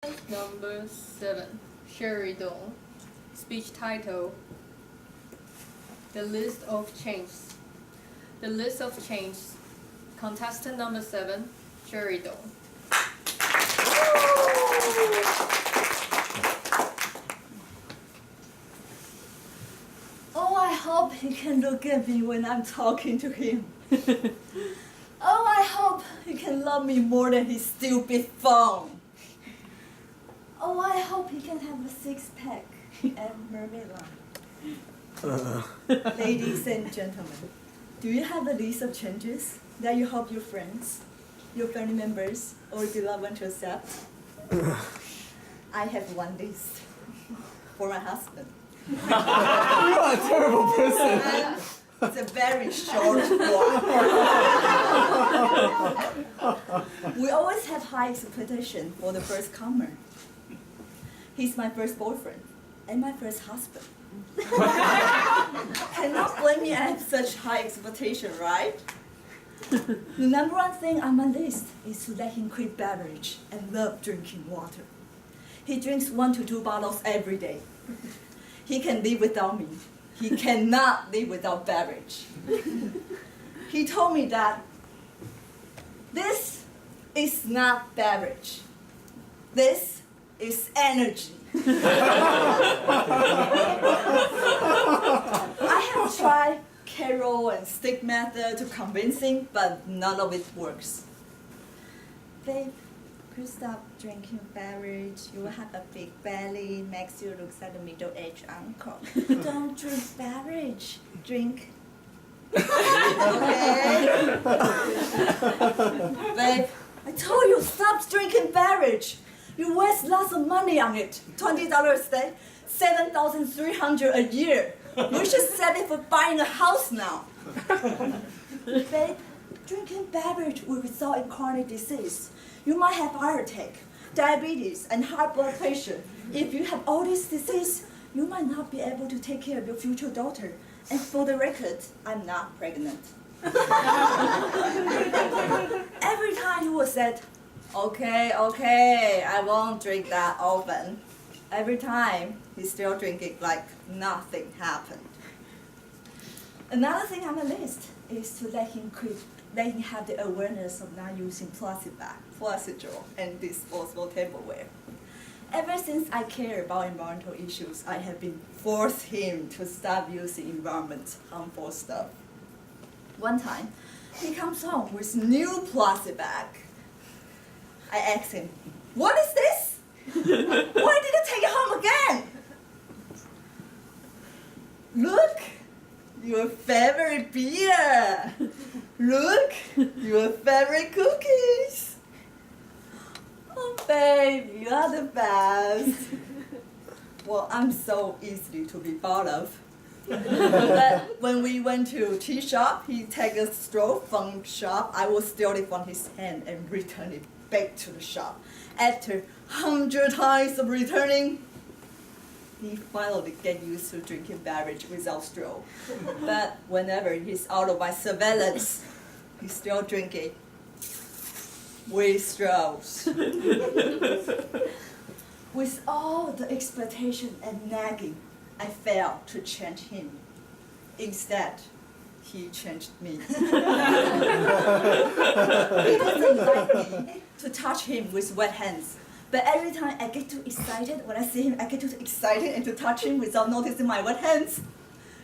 Number 7, Sherry Dawn. Speech title: The List of Changes. The List of Changes. Contestant number 7, Sherry Dawn. Oh, I hope he can look at me when I'm talking to him. Oh, I hope he can love me more than his stupid phone. Oh, I hope he can have a six-pack and mermaid line. Ladies and gentlemen, do you have a list of changes that you hope your friends, your family members, or beloved one to accept? I have one list for my husband. You're a terrible person. And it's a very short one. We always have high expectation for the first comer. He's my first boyfriend and my first husband. Cannot blame me I have such high expectation, right? The number one thing on my list is to let him quit beverage and love drinking water. He drinks 1 to 2 bottles every day. He can live without me. He cannot live without beverage. He told me that this is not beverage. This is energy. I have tried Carol and stick method to convince him, but none of it works. Babe, could you stop drinking beverage? You will have a big belly, makes you look like a middle-aged uncle. Don't drink beverage, drink. Okay? Babe, I told you stop drinking beverage. You waste lots of money on it. $20 a day, $7,300 a year. You should save it for buying a house now. Babe, drinking beverage will result in chronic disease. You might have heart attack, diabetes, and high blood pressure. If you have all these diseases, you might not be able to take care of your future daughter. And for the record, I'm not pregnant. Every time he was said, okay, I won't drink that often. Every time, he's still drinking like nothing happened. Another thing on the list is to let him have the awareness of not using plastic bag, plastic jar, and disposable tableware. Ever since I care about environmental issues, I have been forced him to stop using environment harmful stuff. One time, he comes home with new plastic bag. I asked him, "What is this? Why did you take it home again?" "Look, your favorite beer. Look, your favorite cookies. Oh, babe, you are the best." Well, I'm so easily to be thought of. But when we went to tea shop, he take a straw from shop. I will steal it from his hand and return it back to the shop. After 100 times of returning, he finally get used to drinking beverage without straw. But whenever he's out of my surveillance, he's still drinking with straws. With all the expectation and nagging, I failed to change him. Instead, he changed me. He doesn't like me to touch him with wet hands. But every time I get too excited, when I see him, I get too excited and to touch him without noticing my wet hands.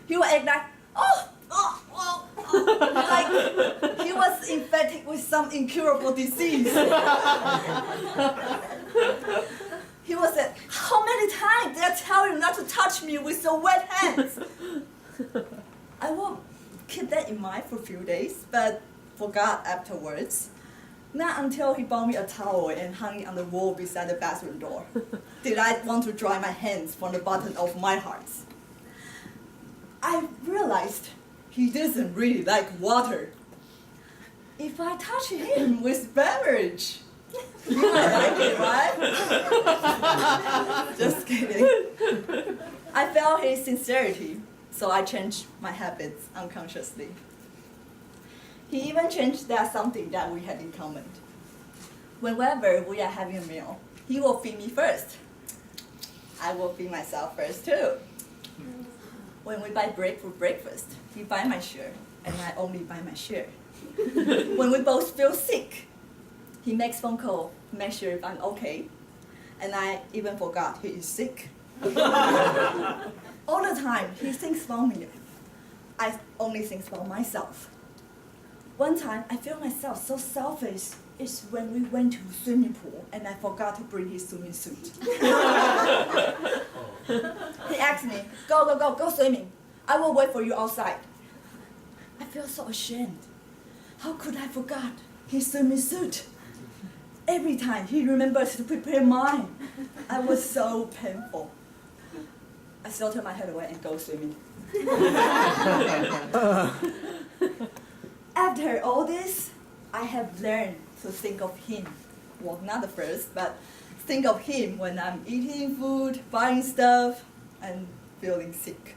He will act like, like he was infected with some incurable disease. He was like, "How many times did I tell you not to touch me with your wet hands?" I will keep that in mind for a few days, but forgot afterwards. Not until he bought me a towel and hung it on the wall beside the bathroom door did I want to dry my hands from the bottom of my heart. I realized he doesn't really like water. If I touch him with beverage, he might like it, right? Just kidding. I felt his sincerity, so I changed my habits unconsciously. He even changed that something that we had in common. Whenever we are having a meal, he will feed me first. I will feed myself first too. When we buy bread for breakfast, he buy my share, and I only buy my share. When we both feel sick, he makes phone call, make sure if I'm okay, and I even forgot he is sick. All the time, he thinks about me. I only think about myself. One time, I feel myself so selfish is when we went to swimming pool and I forgot to bring his swimming suit. He asked me, go swimming. I will wait for you outside. I feel so ashamed. How could I forget his swimming suit? Every time he remembers to prepare mine. I was so painful. I still turn my head away and go swimming. After all this, I have learned to think of him. Well, not the first, but think of him when I'm eating food, buying stuff, and feeling sick.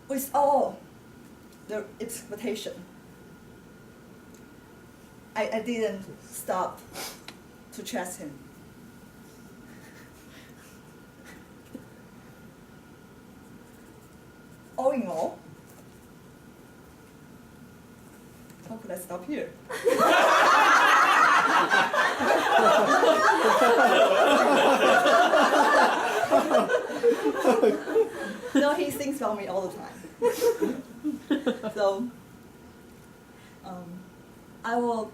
With all the expectation, I didn't stop to trust him. All in all, how could I stop here? No, he thinks about me all the time. So, I will.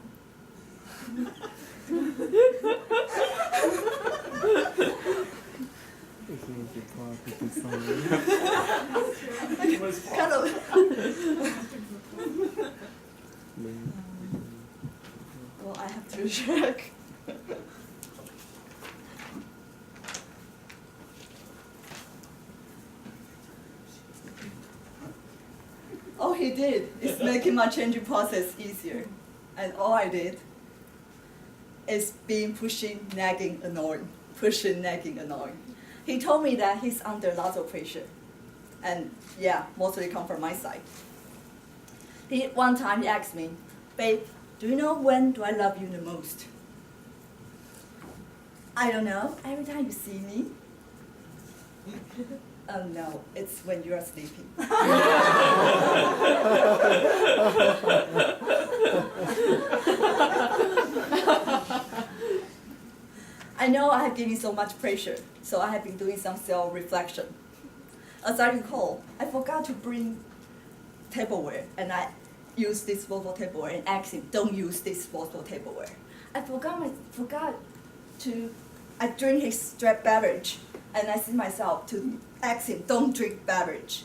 Kind of. Well, I have to check. All he did is making my changing process easier. And all I did is being pushing, nagging, annoying. Pushing, nagging, annoying. He told me that he's under lots of pressure. And yeah, mostly come from my side. One time he asked me, babe, do you know when do I love you the most? I don't know, every time you see me. Oh no, it's when you are sleeping. I know I have given so much pressure, so I have been doing some self-reflection. As I recall, I forgot to bring tableware, and I used disposable tableware and asked him, don't use disposable tableware. I drink his straight beverage, and I see myself to ask him, don't drink beverage.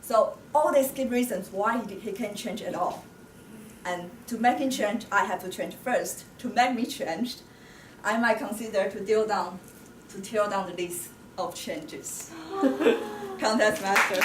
So all these give reasons why he can't change at all. And to make him change, I have to change first. To make me change, I might consider to tear down the list of changes. Contest master.